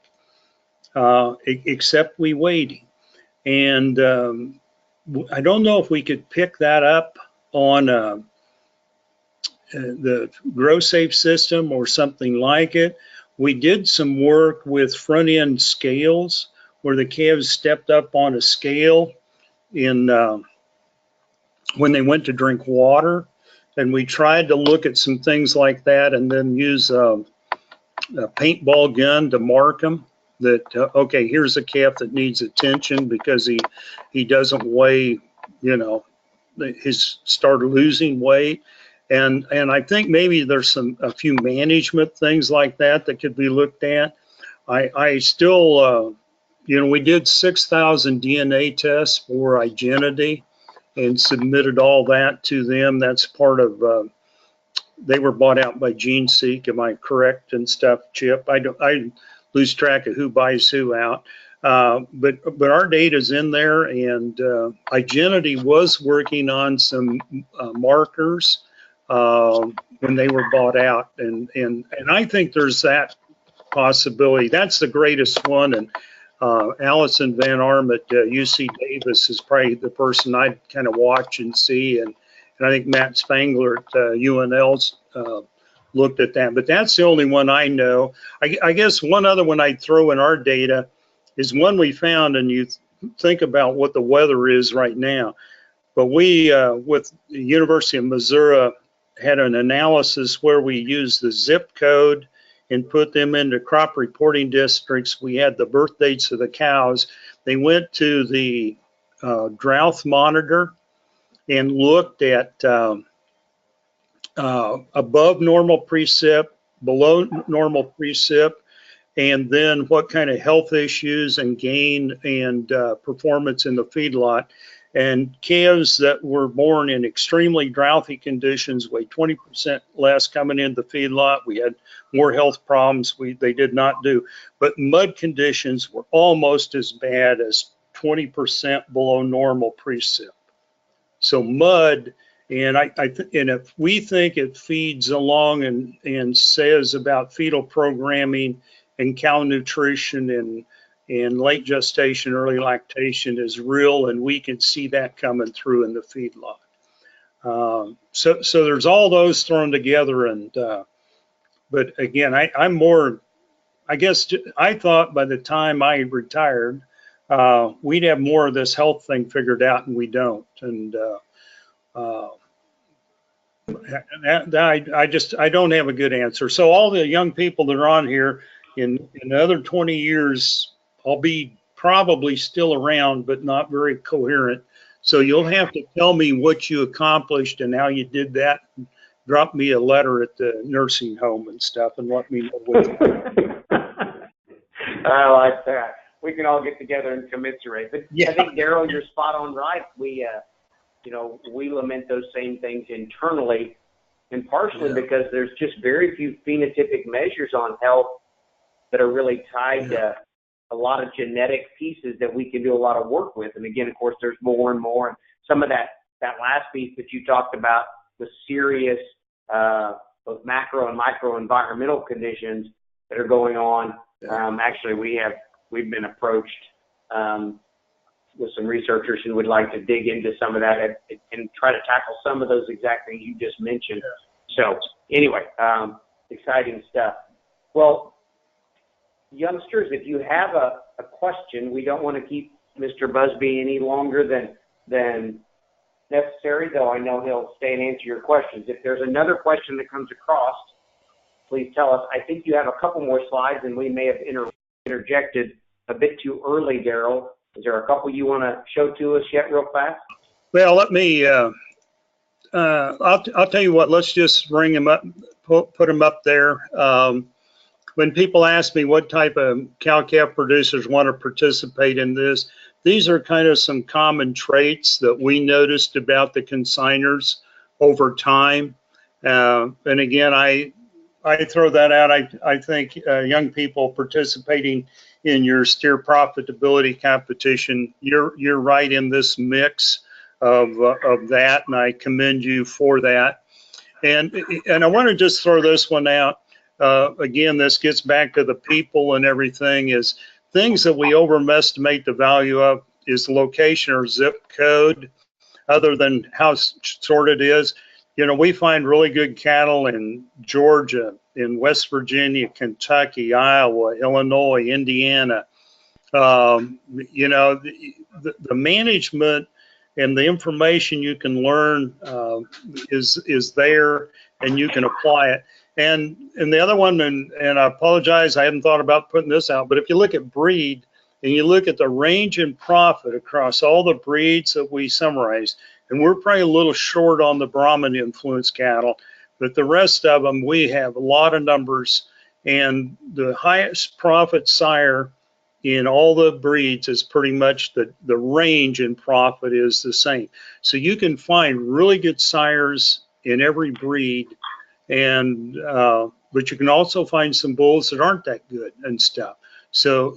except we weighed him. And I don't know if we could pick that up on the GrowSafe system or something like it. We did some work with front end scales where the calves stepped up on a scale in when they went to drink water, and we tried to look at some things like that, and then use a paintball gun to mark them that okay, here's a calf that needs attention because he doesn't weigh, you know, he's started losing weight. And I think maybe there's a few management things like that could be looked at. I still, you know, we did 6,000 DNA tests for identity and submitted all that to them. That's part of, they were bought out by GeneSeek, am I correct and stuff, Chip? I lose track of who buys who out. But our data's in there, and Igenity was working on some markers when they were bought out, and I think there's that possibility. That's the greatest one, and Allison Van Arm at UC Davis is probably the person I'd kind of watch and see, and I think Matt Spangler at UNL's looked at that, but that's the only one I know. I guess one other one I'd throw in our data is one we found, and you think about what the weather is right now. But we, with the University of Missouri, had an analysis where we used the zip code and put them into crop reporting districts. We had the birth dates of the cows. They went to the drought monitor and looked at above normal precip, below normal precip, and then what kind of health issues and gain and performance in the feedlot. And calves that were born in extremely drouthy conditions weighed 20% less coming into the feedlot. We had more health problems they did not do. But mud conditions were almost as bad as 20% below normal precip. So mud, and and if we think it feeds along and says about fetal programming and cow nutrition and late gestation, early lactation is real, and we can see that coming through in the feedlot. So there's all those thrown together, and but again, I'm more, I guess I thought by the time I retired, we'd have more of this health thing figured out, and we don't. And I don't have a good answer. So all the young people that are on here, in another 20 years, I'll be probably still around, but not very coherent. So you'll have to tell me what you accomplished and how you did that. Drop me a letter at the nursing home and stuff, and let me know what you did. I like that. We can all get together and commiserate. But yeah. I think, Darrell, you're spot on right. We, we lament those same things internally, and partially because there's just very few phenotypic measures on health that are really tied to a lot of genetic pieces that we can do a lot of work with. And again, of course, there's more and more. And some of that last piece that you talked about, the serious both macro and micro environmental conditions that are going on. Actually, we've been approached with some researchers who would like to dig into some of that and try to tackle some of those exact things you just mentioned. So anyway, exciting stuff. Well, youngsters, if you have a question, we don't want to keep Mr. Busby any longer than necessary, though I know he'll stay and answer your questions. If there's another question that comes across, please tell us. I think you have a couple more slides, and we may have interjected a bit too early, Darrell. Is there a couple you want to show to us yet real fast? Well, let me, I'll tell you what, let's just bring them up, put them up there. When people ask me what type of cow-calf producers want to participate in this, these are kind of some common traits that we noticed about the consigners over time. And again, I throw that out. I think young people participating in your steer profitability competition, you're right in this mix of that, and I commend you for that. And I want to just throw this one out. Again, this gets back to the people and everything, is things that we overestimate the value of is location or zip code, other than how short it is. We find really good cattle in Georgia, in West Virginia, Kentucky, Iowa, Illinois, Indiana. The management and the information you can learn is there, and you can apply it. And the other one, and I apologize, I hadn't thought about putting this out, but if you look at breed and you look at the range in profit across all the breeds that we summarize, and we're probably a little short on the Brahman influence cattle, but the rest of them, we have a lot of numbers, and the highest profit sire in all the breeds is pretty much the range in profit is the same. So you can find really good sires in every breed, and but you can also find some bulls that aren't that good and stuff. So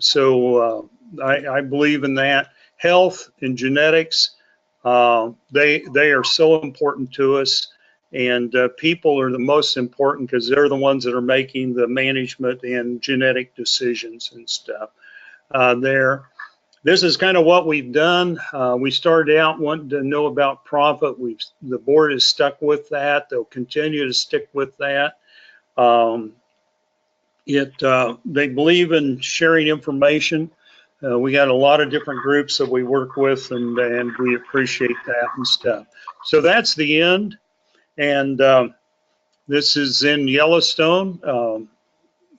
I believe in that. Health and genetics, they are so important to us, and people are the most important because they're the ones that are making the management and genetic decisions and stuff there. This is kind of what we've done. We started out wanting to know about profit. The board has stuck with that. They'll continue to stick with that. They believe in sharing information. We got a lot of different groups that we work with, and we appreciate that and stuff. So that's the end. And this is in Yellowstone,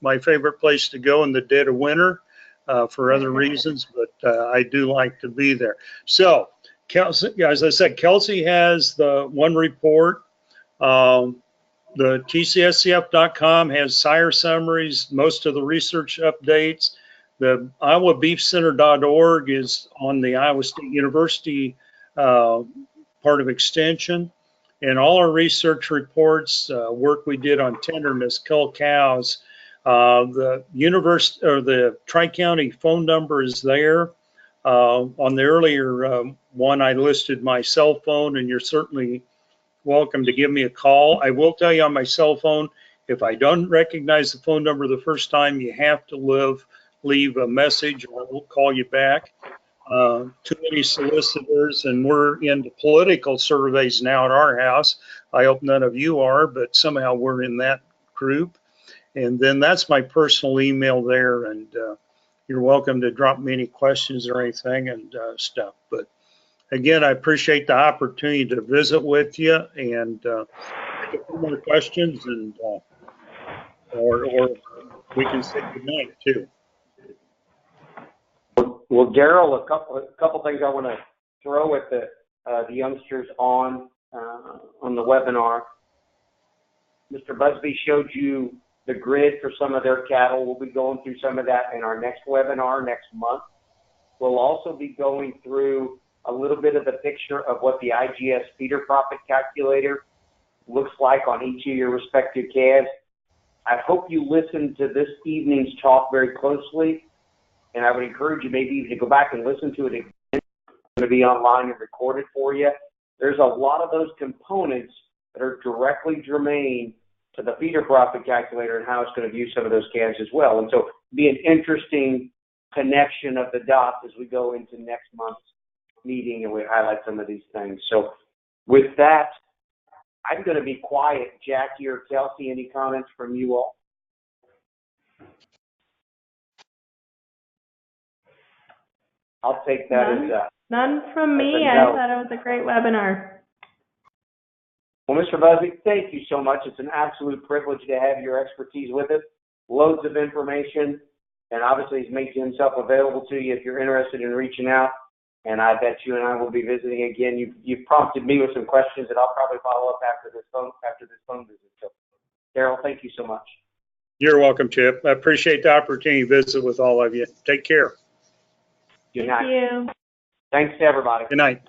my favorite place to go in the dead of winter for other reasons, but I do like to be there. So, Kelsey, as I said, Kelsey has the one report. The TCSCF.com has sire summaries, most of the research updates. The IowaBeefCenter.org is on the Iowa State University part of Extension. And all our research reports, work we did on tenderness, cull cows, the university or the Tri-County phone number is there. On the earlier one, I listed my cell phone, and you're certainly welcome to give me a call. I will tell you on my cell phone, if I don't recognize the phone number the first time, you have to leave a message, or I will call you back. Too many solicitors, and we're into political surveys now at our house. I hope none of you are, but somehow we're in that group. And then that's my personal email there, and you're welcome to drop me any questions or anything and stuff. But again, I appreciate the opportunity to visit with you, and take a few more questions, and or we can say goodnight too. Well, Darrell, a couple things I want to throw at the youngsters on the webinar. Mr. Busby showed you the grid for some of their cattle. We'll be going through some of that in our next webinar next month. We'll also be going through a little bit of the picture of what the IGS feeder profit calculator looks like on each of your respective calves. I hope you listened to this evening's talk very closely, and I would encourage you maybe even to go back and listen to it again. It's going to be online and recorded for you. There's a lot of those components that are directly germane to the feeder profit calculator and how it's going to view some of those calves as well. And so it'll be an interesting connection of the dots as we go into next month's meeting and we highlight some of these things. So with that, I'm going to be quiet. Jackie or Kelsey, any comments from you all? I'll take that as none from me. I thought it was a great webinar. Well, Mr. Busby, thank you so much. It's an absolute privilege to have your expertise with us. Loads of information, and obviously he's made himself available to you if you're interested in reaching out. And I bet you and I will be visiting again. You've prompted me with some questions that I'll probably follow up after this phone visit. So, Darrell, thank you so much. You're welcome, Chip. I appreciate the opportunity to visit with all of you. Take care. Good night. Thank you. Thanks to everybody. Good night.